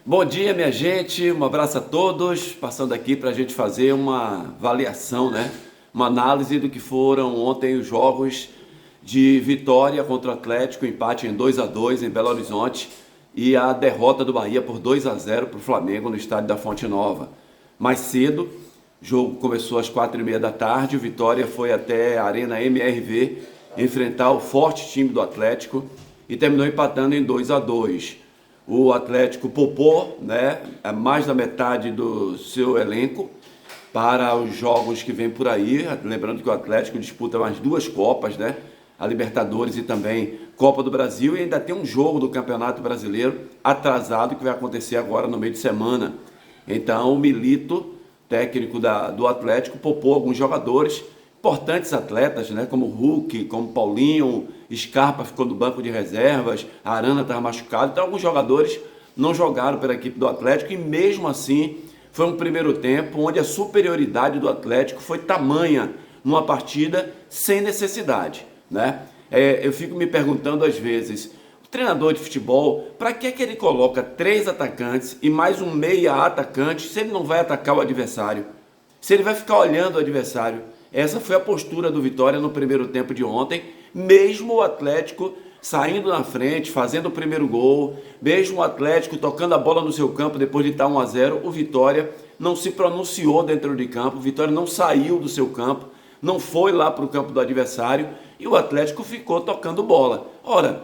Bom dia, minha gente. Um abraço a todos. Passando aqui para a gente fazer uma avaliação, né? Uma análise do que foram ontem os jogos de Vitória contra o Atlético, empate em 2-2 em Belo Horizonte e a derrota do Bahia por 2-0 para o Flamengo no estádio da Fonte Nova. Mais cedo, o jogo começou às 4h30 da tarde. O Vitória foi até a Arena MRV enfrentar o forte time do Atlético e terminou empatando em 2-2. O Atlético poupou, né, mais da metade do seu elenco para os jogos que vêm por aí. Lembrando que o Atlético disputa mais duas Copas, né? A Libertadores e também Copa do Brasil. E ainda tem um jogo do Campeonato Brasileiro atrasado que vai acontecer agora no meio de semana. Então o Milito, técnico do Atlético, poupou alguns jogadores, importantes atletas, né, como Hulk, como Paulinho, Scarpa ficou no banco de reservas, Arana estava machucado, então alguns jogadores não jogaram pela equipe do Atlético e mesmo assim foi um primeiro tempo onde a superioridade do Atlético foi tamanha numa partida sem necessidade, né? Eu fico me perguntando às vezes, o treinador de futebol, para que ele coloca 3 atacantes e mais um meia atacante se ele não vai atacar o adversário? Se ele vai ficar olhando o adversário? Essa foi a postura do Vitória no primeiro tempo de ontem, mesmo o Atlético saindo na frente, fazendo o primeiro gol, mesmo o Atlético tocando a bola no seu campo depois de estar 1-0, o Vitória não se pronunciou dentro de campo, o Vitória não saiu do seu campo, não foi lá para o campo do adversário e o Atlético ficou tocando bola. Ora,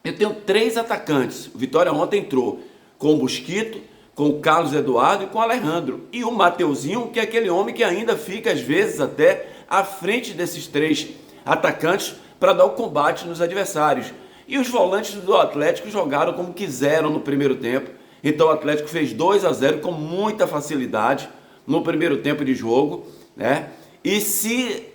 eu tenho 3 atacantes, o Vitória ontem entrou com o Mosquito, com o Carlos Eduardo e com o Alejandro. E o Mateuzinho, que é aquele homem que ainda fica, às vezes, até à frente desses 3 atacantes para dar o combate nos adversários. E os volantes do Atlético jogaram como quiseram no primeiro tempo. Então o Atlético fez 2-0 com muita facilidade no primeiro tempo de jogo, né? E se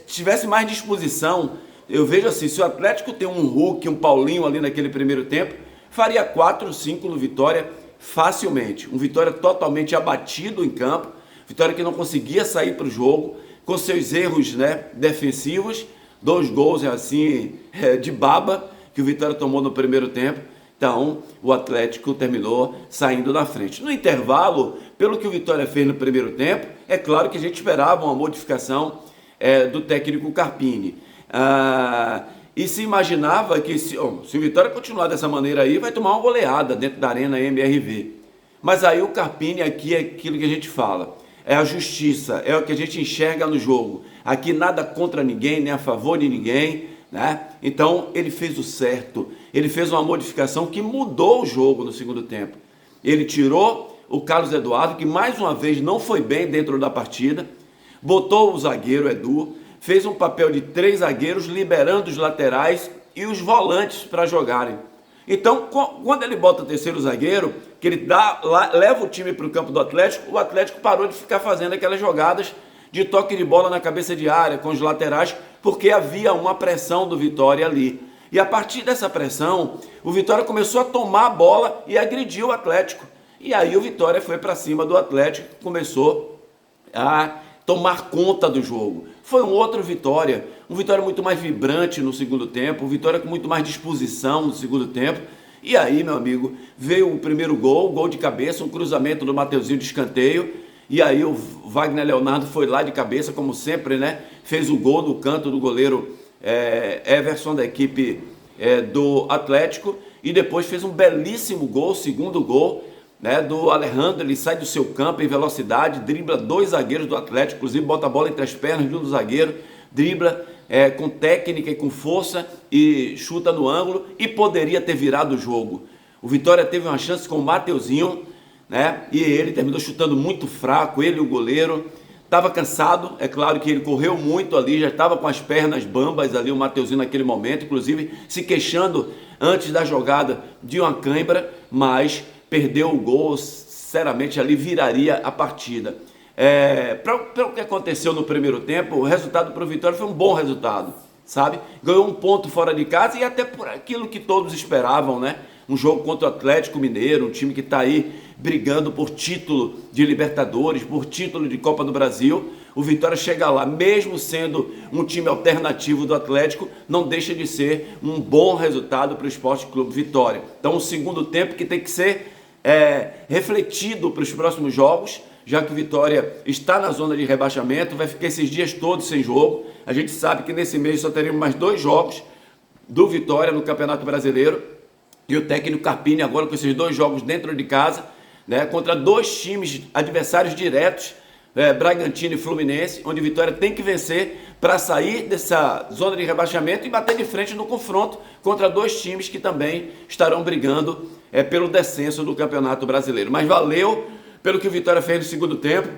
tivesse mais disposição, eu vejo assim, se o Atlético tem um Hulk, um Paulinho ali naquele primeiro tempo, faria 4-5 no Vitória facilmente. Um Vitória totalmente abatido em campo, Vitória que não conseguia sair para o jogo, com seus erros, né, defensivos, 2 gols assim de baba que o Vitória tomou no primeiro tempo. Então o Atlético terminou saindo na frente. No intervalo, pelo que o Vitória fez no primeiro tempo, é claro que a gente esperava uma modificação do técnico Carpini. E se imaginava que se o Vitória continuar dessa maneira aí, vai tomar uma goleada dentro da Arena MRV. Mas aí o Carpini aqui é aquilo que a gente fala, é a justiça, é o que a gente enxerga no jogo. Aqui nada contra ninguém, nem a favor de ninguém, né? Então ele fez o certo, ele fez uma modificação que mudou o jogo no segundo tempo. Ele tirou o Carlos Eduardo, que mais uma vez não foi bem dentro da partida, botou o zagueiro Edu, fez um papel de 3 zagueiros, liberando os laterais e os volantes para jogarem. Então, quando ele bota o terceiro zagueiro, que ele leva o time para o campo do Atlético, o Atlético parou de ficar fazendo aquelas jogadas de toque de bola na cabeça de área com os laterais, porque havia uma pressão do Vitória ali. E a partir dessa pressão, o Vitória começou a tomar a bola e agrediu o Atlético. E aí o Vitória foi para cima do Atlético, começou a tomar conta do jogo. Foi um outro Vitória, um Vitória muito mais vibrante no segundo tempo, um Vitória com muito mais disposição no segundo tempo. E aí, meu amigo, veio o primeiro gol de cabeça, um cruzamento do Mateuzinho de escanteio. E aí o Wagner Leonardo foi lá de cabeça, como sempre, né? Fez o gol no canto do goleiro Everson, da equipe do Atlético. E depois fez um belíssimo gol, segundo gol, né, do Alejandro. Ele sai do seu campo em velocidade, dribla 2 zagueiros do Atlético, inclusive bota a bola entre as pernas de um dos zagueiros, dribla com técnica e com força e chuta no ângulo e poderia ter virado o jogo. O Vitória teve uma chance com o Mateuzinho, né, e ele terminou chutando muito fraco, ele e o goleiro. Estava cansado, é claro que ele correu muito ali, já estava com as pernas bambas ali, o Mateuzinho naquele momento, inclusive se queixando antes da jogada de uma cãibra, mas perdeu o gol, sinceramente ali viraria a partida. Para o que aconteceu no primeiro tempo, o resultado para o Vitória foi um bom resultado, sabe? Ganhou um ponto fora de casa e até por aquilo que todos esperavam, né? Um jogo contra o Atlético Mineiro, um time que está aí brigando por título de Libertadores, por título de Copa do Brasil. O Vitória chega lá, mesmo sendo um time alternativo do Atlético, não deixa de ser um bom resultado para o Esporte Clube Vitória. Então o segundo tempo que tem que ser refletido para os próximos jogos, já que o Vitória está na zona de rebaixamento, vai ficar esses dias todos sem jogo. A gente sabe que nesse mês só teremos mais 2 jogos do Vitória no Campeonato Brasileiro, e o técnico Carpini agora com esses 2 jogos dentro de casa, né, contra 2 times adversários diretos, Bragantino e Fluminense, onde o Vitória tem que vencer para sair dessa zona de rebaixamento e bater de frente no confronto contra 2 times que também estarão brigando pelo descenso do Campeonato Brasileiro. Mas valeu pelo que o Vitória fez no segundo tempo,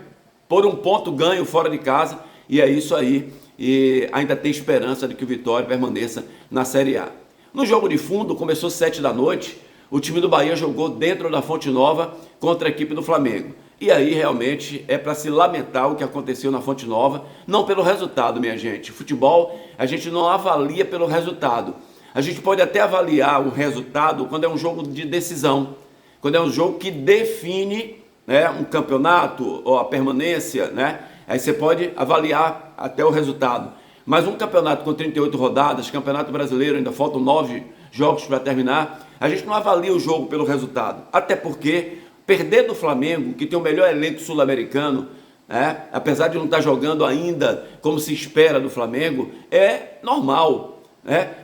por um ponto ganho fora de casa, e é isso aí, e ainda tem esperança de que o Vitória permaneça na Série A. No jogo de fundo, começou 7 da noite, o time do Bahia jogou dentro da Fonte Nova contra a equipe do Flamengo. E aí realmente é para se lamentar o que aconteceu na Fonte Nova, não pelo resultado, minha gente. Futebol a gente não avalia pelo resultado. A gente pode até avaliar o resultado quando é um jogo de decisão, quando é um jogo que define, né, um campeonato ou a permanência, né? Aí você pode avaliar até o resultado. Mas um campeonato com 38 rodadas, Campeonato Brasileiro, ainda faltam 9 jogos para terminar, a gente não avalia o jogo pelo resultado. Até porque perder do Flamengo, que tem o melhor elenco sul-americano, apesar de não estar jogando ainda como se espera do Flamengo, é normal.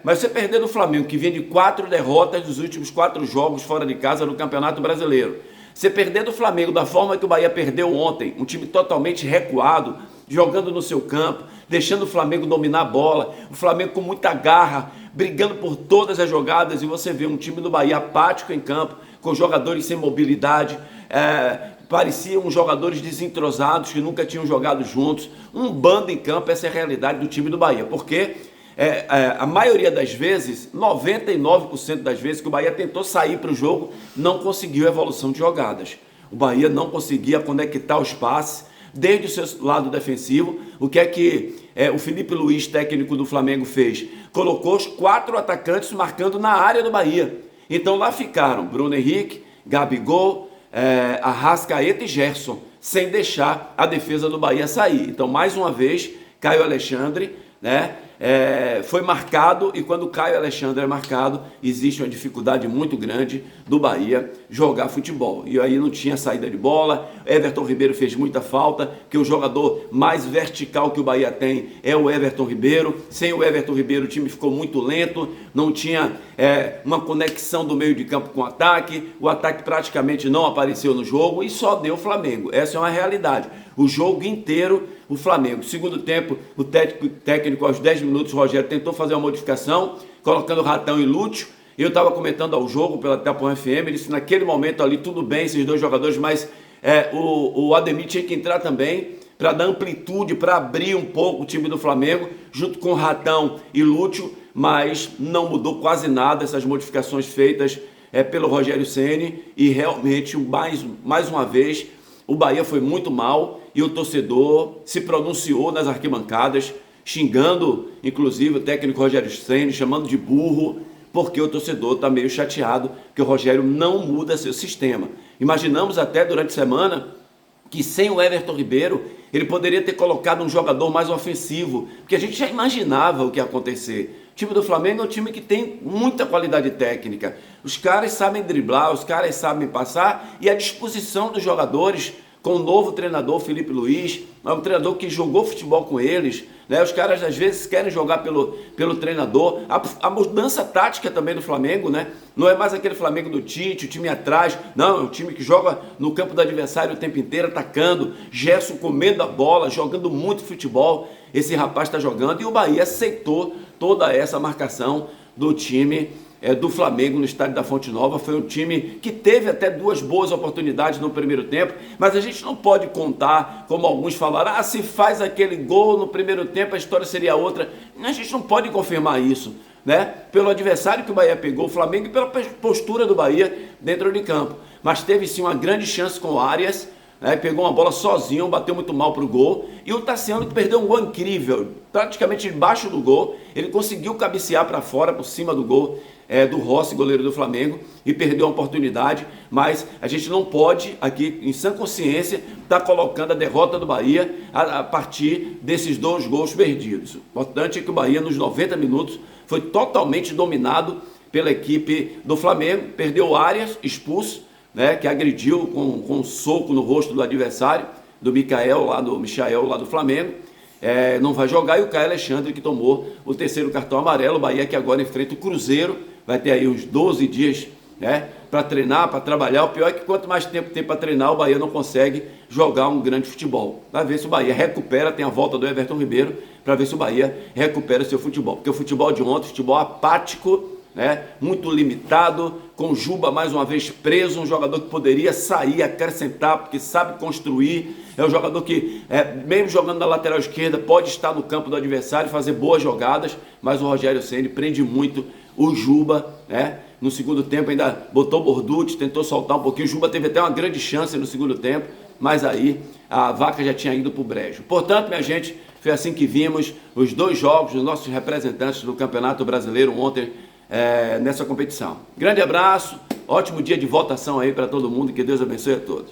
Mas você perder do Flamengo, que vem de 4 derrotas dos últimos 4 jogos fora de casa no Campeonato Brasileiro, você perder do Flamengo da forma que o Bahia perdeu ontem, um time totalmente recuado, jogando no seu campo, deixando o Flamengo dominar a bola, o Flamengo com muita garra, brigando por todas as jogadas, e você vê um time do Bahia apático em campo, com jogadores sem mobilidade, pareciam jogadores desentrosados que nunca tinham jogado juntos, um bando em campo. Essa é a realidade do time do Bahia, porque a maioria das vezes, 99% das vezes que o Bahia tentou sair para o jogo, não conseguiu evolução de jogadas. O Bahia não conseguia conectar os passes, desde o seu lado defensivo. O que é que o Felipe Luiz, técnico do Flamengo, fez? Colocou os 4 atacantes marcando na área do Bahia. Então lá ficaram Bruno Henrique, Gabigol, Arrascaeta e Gerson, sem deixar a defesa do Bahia sair. Então, mais uma vez, Caio Alexandre, né, foi marcado, e quando o Caio Alexandre é marcado, existe uma dificuldade muito grande do Bahia jogar futebol. E aí não tinha saída de bola. Everton Ribeiro fez muita falta, que o jogador mais vertical que o Bahia tem é o Everton Ribeiro. Sem o Everton Ribeiro o time ficou muito lento, não tinha uma conexão do meio de campo com o ataque praticamente não apareceu no jogo e só deu o Flamengo. Essa é uma realidade. O jogo inteiro o Flamengo. Segundo tempo, o técnico aos 10 minutos, o Rogério, tentou fazer uma modificação, colocando Ratão e Lúcio. Eu estava comentando ao jogo pela Tapuã FM, ele disse naquele momento ali, tudo bem, esses 2 jogadores, mas o Ademir tinha que entrar também para dar amplitude, para abrir um pouco o time do Flamengo, junto com Ratão e Lúcio, mas não mudou quase nada essas modificações feitas pelo Rogério Ceni, e realmente, mais uma vez, o Bahia foi muito mal, e o torcedor se pronunciou nas arquibancadas, xingando, inclusive, o técnico Rogério Ceni, chamando de burro, porque o torcedor está meio chateado que o Rogério não muda seu sistema. Imaginamos até durante a semana que sem o Everton Ribeiro, ele poderia ter colocado um jogador mais ofensivo, porque a gente já imaginava o que ia acontecer. O time do Flamengo é um time que tem muita qualidade técnica. Os caras sabem driblar, os caras sabem passar, e a disposição dos jogadores, com o novo treinador Felipe Luiz, é um treinador que jogou futebol com eles, né? Os caras às vezes querem jogar pelo treinador. A mudança tática também do Flamengo, né? Não é mais aquele Flamengo do Tite, o time atrás, não, é um time que joga no campo do adversário o tempo inteiro, atacando, Gerson comendo a bola, jogando muito futebol. Esse rapaz está jogando, e o Bahia aceitou toda essa marcação do time do Flamengo no estádio da Fonte Nova. Foi um time que teve até 2 boas oportunidades no primeiro tempo, mas a gente não pode contar, como alguns falaram, se faz aquele gol no primeiro tempo a história seria outra. A gente não pode confirmar isso, né? Pelo adversário que o Bahia pegou, o Flamengo, e pela postura do Bahia dentro de campo. Mas teve sim uma grande chance com o Arias, né? Pegou uma bola sozinho, bateu muito mal para o gol, e o Tassiano, que perdeu um gol incrível, praticamente debaixo do gol, ele conseguiu cabecear para fora, por cima do gol do Rossi, goleiro do Flamengo, e perdeu a oportunidade. Mas a gente não pode, aqui em sã consciência, estar colocando a derrota do Bahia a partir desses 2 gols perdidos. O importante é que o Bahia, nos 90 minutos, foi totalmente dominado pela equipe do Flamengo. Perdeu o Arias, expulso, né, que agrediu com um soco no rosto do adversário, do Michael lá do Flamengo. Não vai jogar, e o Caio Alexandre, que tomou o terceiro cartão amarelo. O Bahia que agora enfrenta o Cruzeiro, vai ter aí uns 12 dias, né, para treinar, para trabalhar. O pior é que quanto mais tempo tem para treinar, o Bahia não consegue jogar um grande futebol. Vai ver se o Bahia recupera, tem a volta do Everton Ribeiro, para ver se o Bahia recupera seu futebol. Porque o futebol de ontem, futebol apático, né, muito limitado, com Juba mais uma vez preso, um jogador que poderia sair, acrescentar, porque sabe construir, é um jogador que, mesmo jogando na lateral esquerda, pode estar no campo do adversário, fazer boas jogadas, mas o Rogério Ceni prende muito o Juba, né? No segundo tempo ainda botou o Borducci, tentou soltar um pouquinho, o Juba teve até uma grande chance no segundo tempo, mas aí a vaca já tinha ido para o brejo. Portanto, minha gente, foi assim que vimos os dois jogos dos nossos representantes do Campeonato Brasileiro ontem, nessa competição. Grande abraço, ótimo dia de votação aí para todo mundo, que Deus abençoe a todos.